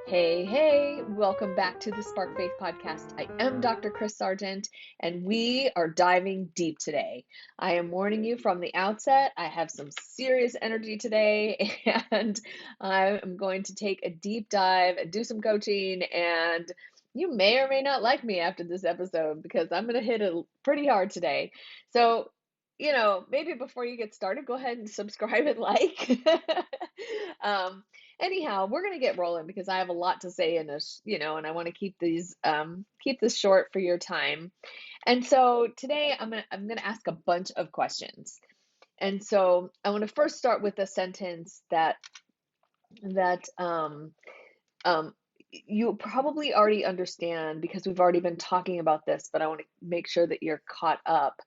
Hey, welcome back to the Spark Faith Podcast. I am Dr. Chris Sargent, and we are diving deep today. I am warning you from the outset, I have some serious energy today, and I am going to take a deep dive and do some coaching. And you may or may not like me after this episode because I'm going to hit it pretty hard today. So, maybe before you get started, go ahead and subscribe and like. um, Anyhow, we're gonna get rolling because I have a lot to say in this, and I want to keep this short for your time. And so today I'm gonna ask a bunch of questions. And so I want to first start with a sentence that um you probably already understand because we've already been talking about this, but I want to make sure that you're caught up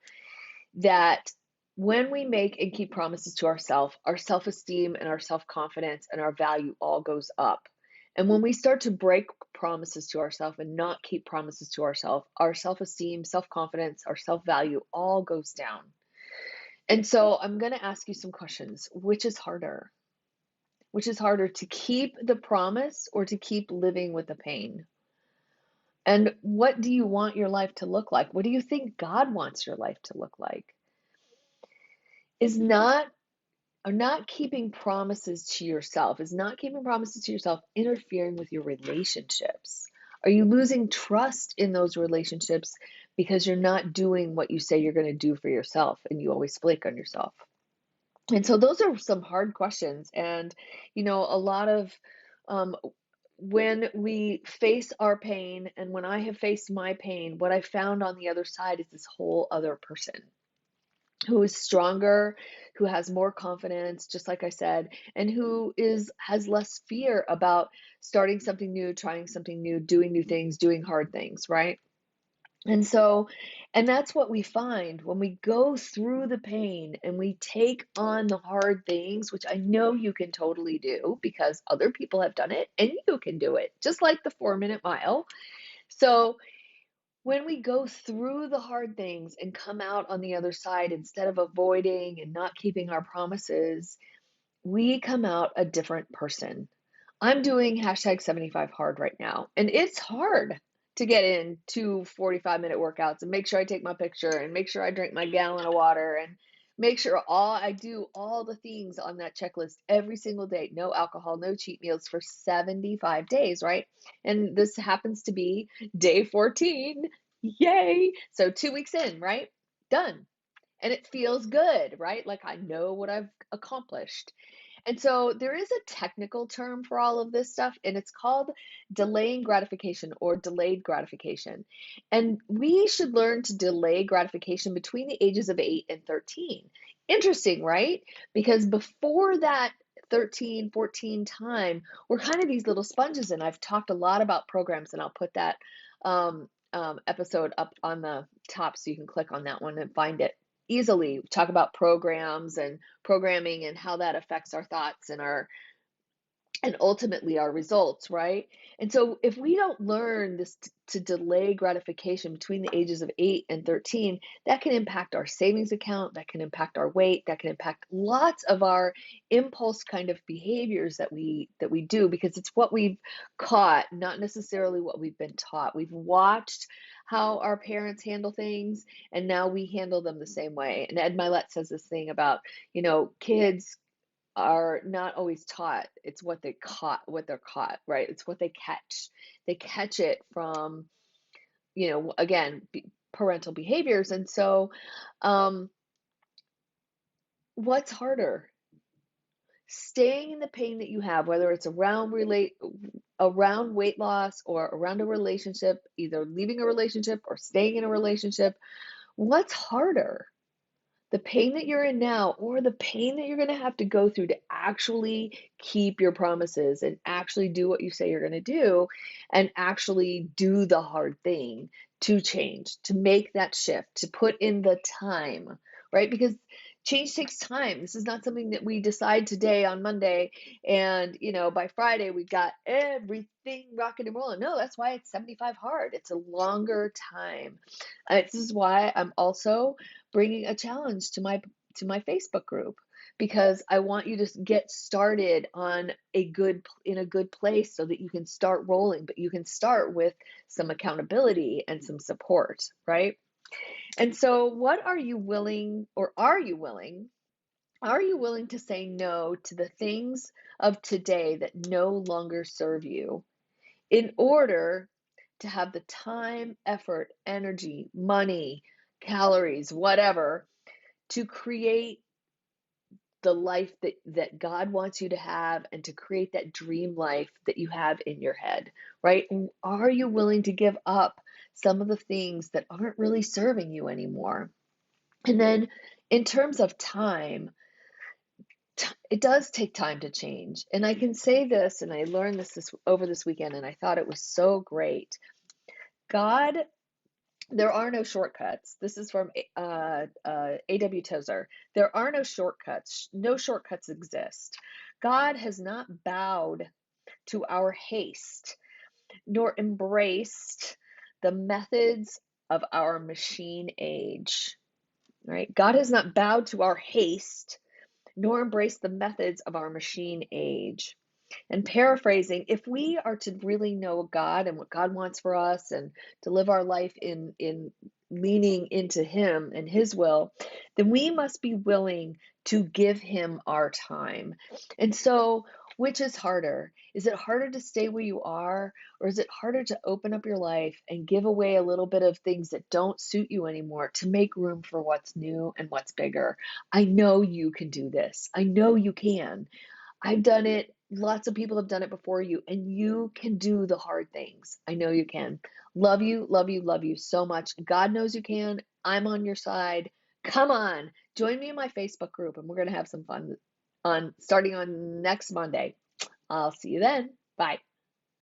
that when we make and keep promises to ourselves, our self esteem and our self confidence and our value all goes up. And when we start to break promises to ourselves and not keep promises to ourselves, our self esteem, self confidence, our self value all goes down. And so I'm going to ask you some questions. Which is harder? Which is harder, to keep the promise or to keep living with the pain? And what do you want your life to look like? What do you think God wants your life to look like? Is not Are not keeping promises to yourself, is not keeping promises to yourself interfering with your relationships? Are you losing trust in those relationships because you're not doing what you say you're going to do for yourself and you always flake on yourself? And so those are some hard questions. And, a lot of um, when we face our pain and when I have faced my pain, what I found on the other side is this whole other person who is stronger, who has more confidence, just like I said, and who is has less fear about starting something new, trying something new, doing new things, doing hard things, right? And so, and that's what we find when we go through the pain and we take on the hard things, which I know you can totally do because other people have done it and you can do it, just like the 4 minute mile. So, when we go through the hard things and come out on the other side, instead of avoiding and not keeping our promises, we come out a different person. I'm doing hashtag 75 hard right now, and it's hard to get in 2 45-minute workouts and make sure I take my picture and make sure I drink my gallon of water and make sure I do all the things on that checklist every single day. No alcohol, no cheat meals for 75 days, right? And this happens to be day 14. Yay! So 2 weeks in, right? Done. And it feels good, right? Like I know what I've accomplished. And so there is a technical term for all of this stuff, and it's called delaying gratification or delayed gratification. And we should learn to delay gratification between the ages of 8 and 13. Interesting, right? Because before that 13, 14 time, we're kind of these little sponges. And I've talked a lot about programs, and I'll put that episode up on the top so you can click on that one and find it easily. Talk about programs and programming and how that affects our thoughts and ultimately our results, right? And so if we don't learn this to delay gratification between the ages of 8 and 13, that can impact our savings account, that can impact our weight, that can impact lots of our impulse kind of behaviors that we do because it's what we've caught, not necessarily what we've been taught. We've watched how our parents handle things and now we handle them the same way. And Ed Milet says this thing about, kids are not always taught. It's what they're caught, right? It's what they catch. They catch it from, again, parental behaviors. And so, um, what's harder? Staying in the pain that you have, whether it's around weight loss or around a relationship, either leaving a relationship or staying in a relationship, what's harder? The pain that you're in now or the pain that you're going to have to go through to actually keep your promises and actually do what you say you're going to do and actually do the hard thing to change, to make that shift, to put in the time, right? Because change takes time. This is not something that we decide today on Monday and, by Friday we got everything rocking and rolling. No, that's why it's 75 hard. It's a longer time. This is why I'm also bringing a challenge to my Facebook group because I want you to get started on in a good place so that you can start rolling, but you can start with some accountability and some support, right? And so what are you willing, or are you willing to say no to the things of today that no longer serve you in order to have the time, effort, energy, money, calories, whatever, to create the life that God wants you to have, and to create that dream life that you have in your head, right? Are you willing to give up some of the things that aren't really serving you anymore? And then in terms of time, it does take time to change. And I can say this, and I learned this over this weekend, and I thought it was so great. God, there are no shortcuts. This is from A.W. Tozer. There are no shortcuts. No shortcuts exist. God has not bowed to our haste, nor embraced the methods of our machine age. Right? God has not bowed to our haste, nor embraced the methods of our machine age. And paraphrasing, if we are to really know God and what God wants for us, and to live our life in leaning into Him and His will, then we must be willing to give Him our time. And so, which is harder? Is it harder to stay where you are, or is it harder to open up your life and give away a little bit of things that don't suit you anymore to make room for what's new and what's bigger? I know you can do this. I know you can. I've done it. Lots of people have done it before you, and you can do the hard things. I know you can. Love you, love you, love you so much. God knows you can. I'm on your side. Come on, join me in my Facebook group, and we're going to have some fun on starting on next Monday. I'll see you then. Bye.